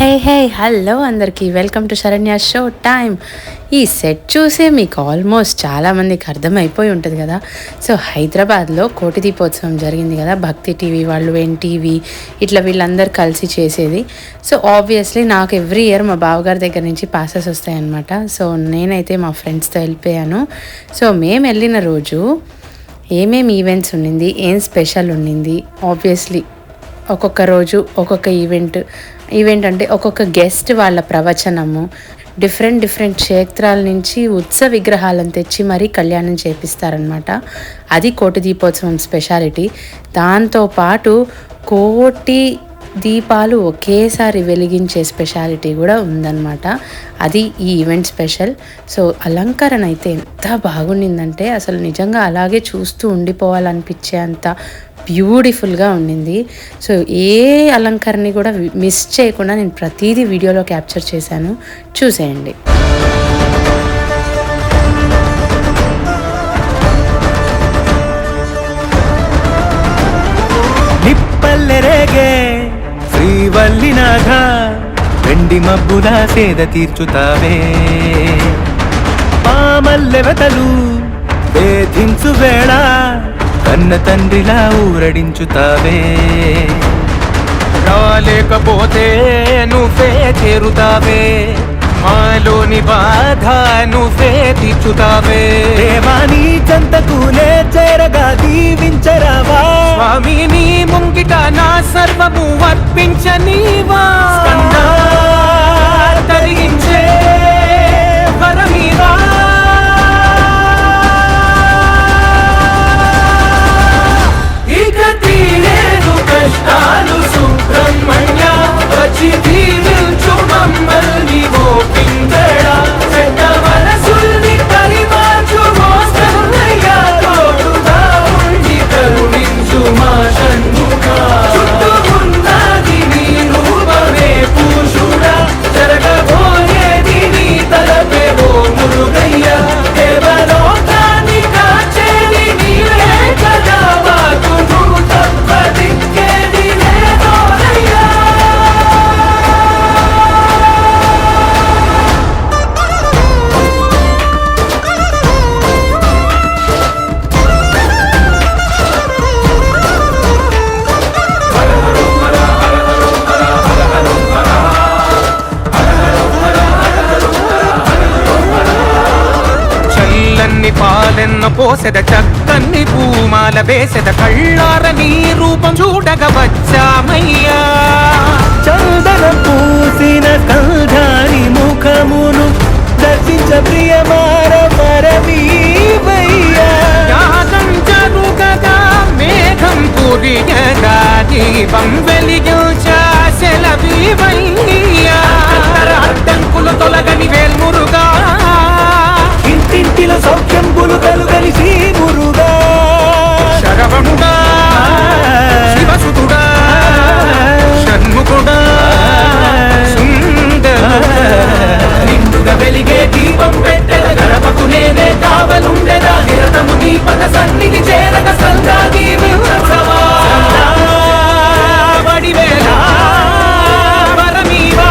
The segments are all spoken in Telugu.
హలో అందరికీ welcome to Saranya show time. ఈ సెట్ చూసే మీకు ఆల్మోస్ట్ చాలామందికి అర్థమైపోయి ఉంటుంది కదా. సో హైదరాబాద్లో కోటి దీపోత్సవం జరిగింది కదా, భక్తి టీవీ వాళ్ళు, ఎన్టీవీ ఇట్లా వీళ్ళందరూ కలిసి చేసేది. సో ఆబ్వియస్లీ నాకు ఎవ్రీ ఇయర్ మా బావగారి దగ్గర నుంచి పాసెస్ వస్తాయన్నమాట. సో నేనైతే మా ఫ్రెండ్స్తో వెళ్ళిపోయాను. సో మేము వెళ్ళిన రోజు ఏమేమి ఈవెంట్స్ ఉండింది, ఏం స్పెషల్ ఉండింది, ఆబ్వియస్లీ ఒక్కొక్క రోజు ఒక్కొక్క ఈవెంట్ అంటే ఒక్కొక్క గెస్ట్ వాళ్ళ ప్రవచనము, డిఫరెంట్ క్షేత్రాల నుంచి ఉత్సవ విగ్రహాలను తెచ్చి మరీ కళ్యాణం చేపిస్తారనమాట. అది కోటి దీపోత్సవం స్పెషాలిటీ. దాంతోపాటు కోటి దీపాలు ఒకేసారి వెలిగించే స్పెషాలిటీ కూడా ఉందన్నమాట. అది ఈ ఈవెంట్ స్పెషల్. సో అలంకరణ అయితే ఎంత బాగుండిందంటే అసలు నిజంగా అలాగే చూస్తూ ఉండిపోవాలనిపించే అంత బ్యూటిఫుల్గా ఉండింది. సో ఏ అలంకరణని కూడా మిస్ చేయకుండా నేను ప్రతిదీ వీడియోలో క్యాప్చర్ చేశాను, చూసేయండి. నిప్పల్లెరేగే శ్రీవల్లినాథ, వెండి మబ్బుల సేద తీర్చుతావే, పామల్లెవతలు వేధించు వేళ కన్న తండ్రిలా ఊరడించుతావే, రాలేకపోతే నువ్వే చేరుతావే, మాలోని బాధ నువ్వే తీర్చుతావే, దేవాని చెంతకునే చేరగా దీవించరావా, స్వామి నీ ముంగిట నా సర్వము అర్పించనీవా, తరిగించే వరమీవా, కష్టాలు సుబ్రహ్మణ్య వచ్చి దీవించు మమ్మల్ని ఓ పింగళ, చెడ్డ మనసుల్ని పరిమార్చు మోస్తన్నయ్య, తోడుగా ఉండి కరుణించు మా షణ్ముఖా, చుట్టూ ఉన్నది నీ రూపమే పూషుడా, జరగబోయేది నీ తలపే ఓ మురుగయ్య, దేవలోకాన్ని కాచేది నీవే కదా, వాకును తప్పది పాలెన్న పోసెద చక్కన్ని పూమాల వేసెద, కళ్ళార నీ రూపం చూడగ వచ్చామయ్యా, చందన పూసిన కంధాని ముఖమును దర్శించ ప్రియమార పరమీవయ్యా, యాగం జరుగగా మేఘం కురియగా దీపం వెలిగించా సెలవీవయ్యా, అడ్డంకులు తొలగని వేల్మురుగా, ఇంటింటిలో సౌఖ్యంబులు కలుగని శ్రీ మురుగా, శరవణుడా శివసుతుడా షణ్ముఖుడా సుందరుడా, నిండుగా వెలిగే దీపం పెట్టెద గడపకు నేనే కావలుండెదా, నిరతము నీ పద సన్నిధి చేరగ సంగా దీవించవా, వడివేళ వరమీవా,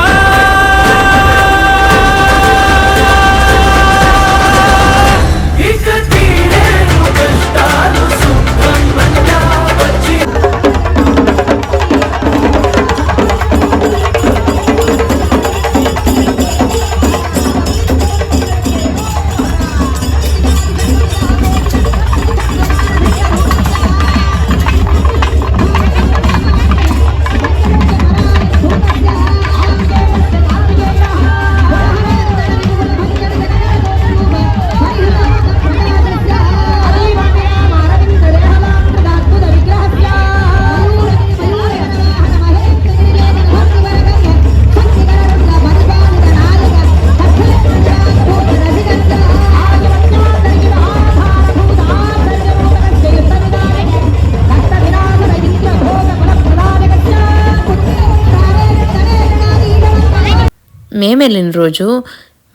మేము వెళ్ళిన రోజు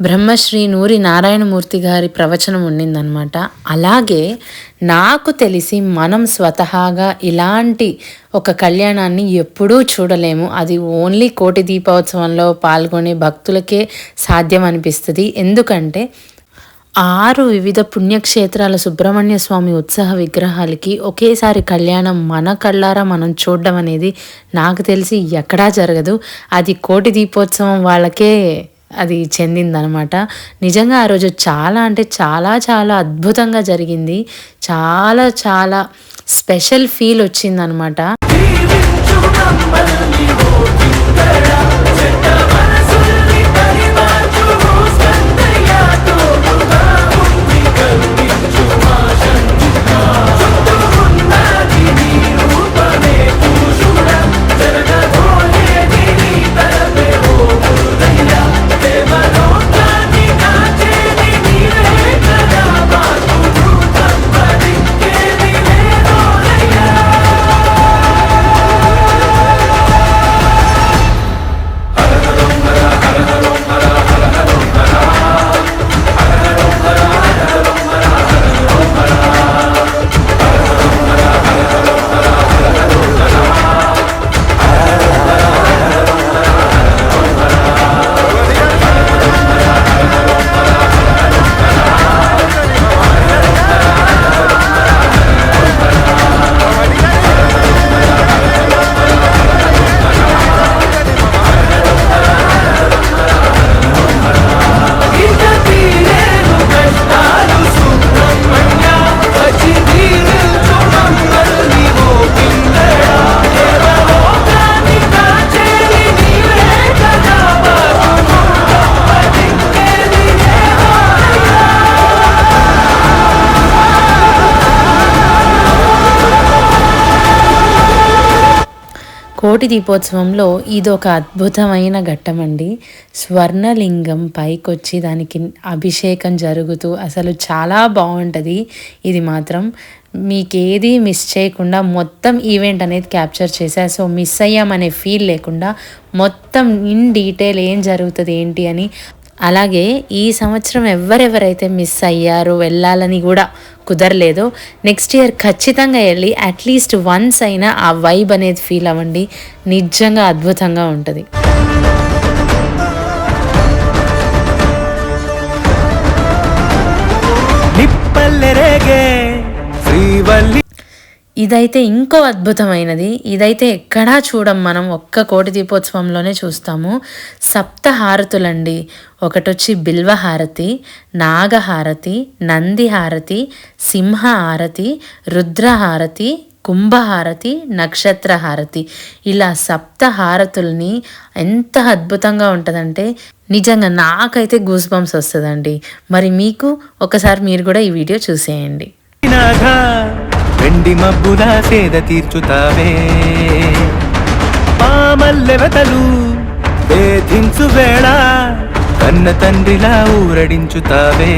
బ్రహ్మశ్రీ నూరి నారాయణమూర్తి గారి ప్రవచనం ఉండిందనమాట. అలాగే నాకు తెలిసి మనం స్వతహాగా ఇలాంటి ఒక కళ్యాణాన్ని ఎప్పుడూ చూడలేము. అది ఓన్లీ కోటి దీపోత్సవంలో పాల్గొనే భక్తులకే సాధ్యం అనిపిస్తుంది. ఎందుకంటే 6 వివిధ పుణ్యక్షేత్రాల సుబ్రహ్మణ్య స్వామి ఉత్సవ విగ్రహాలకి ఒకేసారి కళ్యాణం మన కళ్ళారా మనం చూడడం అనేది నాకు తెలిసి ఎక్కడా జరగదు. అది కోటి దీపోత్సవం వాళ్ళకే అది చెందిందనమాట. నిజంగా ఆ రోజు చాలా అంటే చాలా చాలా అద్భుతంగా జరిగింది. చాలా చాలా స్పెషల్ ఫీల్ వచ్చిందనమాట. కోటి దీపోత్సవంలో ఇదొక అద్భుతమైన ఘట్టమండి. స్వర్ణలింగం పైకొచ్చి దానికి అభిషేకం జరుగుతూ అసలు చాలా బాగుంటుంది. ఇది మాత్రం మీకేది మిస్ చేయకుండా మొత్తం ఈవెంట్ అనేది క్యాప్చర్ చేశా. సో మిస్ అయ్యామనే ఫీల్ లేకుండా మొత్తం ఇన్ డీటెయిల్ ఏం జరుగుతుంది ఏంటి అని. అలాగే ఈ సంవత్సరం ఎవరెవరైతే మిస్ అయ్యారో, వెళ్ళాలని కూడా కుదరలేదో, నెక్స్ట్ ఇయర్ ఖచ్చితంగా వెళ్ళి అట్లీస్ట్ వన్స్ అయినా ఆ వైబ్ అనేది ఫీల్ అవ్వండి. నిజంగా అద్భుతంగా ఉంటుంది. ఇదైతే ఇంకో అద్భుతమైనది. ఇదైతే ఎక్కడా చూడం మనం, ఒక్క కోటి దీపోత్సవంలోనే చూస్తాము. సప్తహారతులండి. ఒకటొచ్చి బిల్వహారతి, నాగహారతి, నందిహారతి, సింహహారతి, రుద్రహారతి, కుంభహారతి, నక్షత్రహారతి. ఇలా సప్తహారతుల్ని ఎంత అద్భుతంగా ఉంటుందంటే నిజంగా నాకైతే గూస్ బంప్స్ వస్తుందండి. మరి మీకు ఒకసారి మీరు కూడా ఈ వీడియో చూసేయండి. వెండి మబ్బుల సేద తీర్చుతావే, పామల్లెవతలు వేధించు వేళ కన్న తండ్రిలా ఊరడించుతావే.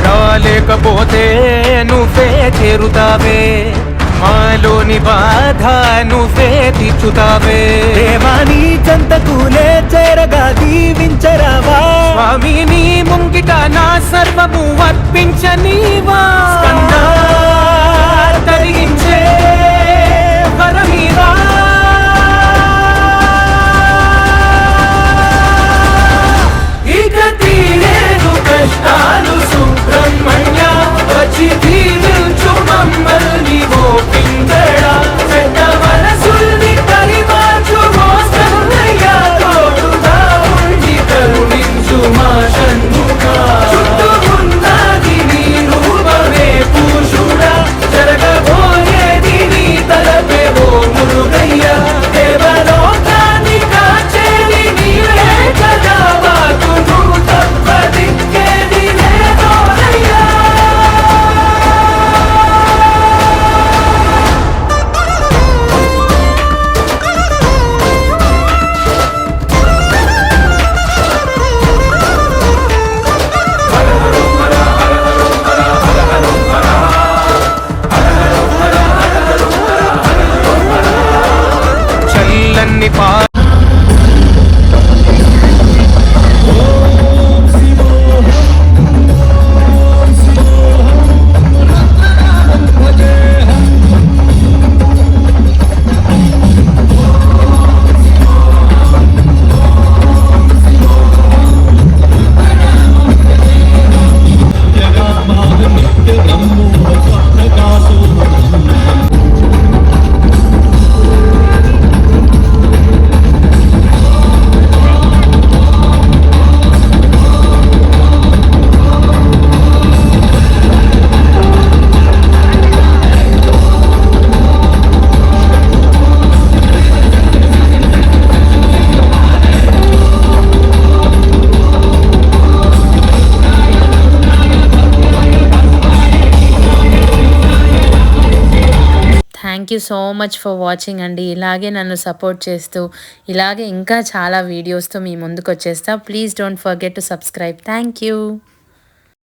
రాలేకపోతే నువ్వే చేరుతావే, మాలోని బాధ నువ్వే తీర్చుతావే. దేవాని చెంతకులే చేరగా దీవించరావా స్వామి, నీ ముంగిట నా సర్వము అర్పించనీవా. తరిగించే వరమీవా, ఇక తీరేను కష్టాలు సుబ్రహ్మణ్య, వచ్చి దీవించు మమ్మల్ని ఓ పింగళ. చెడ్డ మనసుల్ని పరిమార్చు మోసన్నయ్య, తోడుగా ఉండి కరుణించు మా షణ్ముఖా. చుట్టూ ఉన్నది నీ రూపమే పూషుడా, జరగబోయేది నీ తలపే ఓ మురుగయ్య. దేవలోకాన్ని కాచేది నీవే కదా, వాకును తప్పదిక్కేది లేదోరయ్యా. చల్లని పా thank you so much for watching అండి. ఇలాగే నన్ను సపోర్ట్ చేస్తూ ఇలాగే ఇంకా చాలా వీడియోస్తో మీ ముందుకు వచ్చేస్తా. Please don't forget to subscribe. Thank you.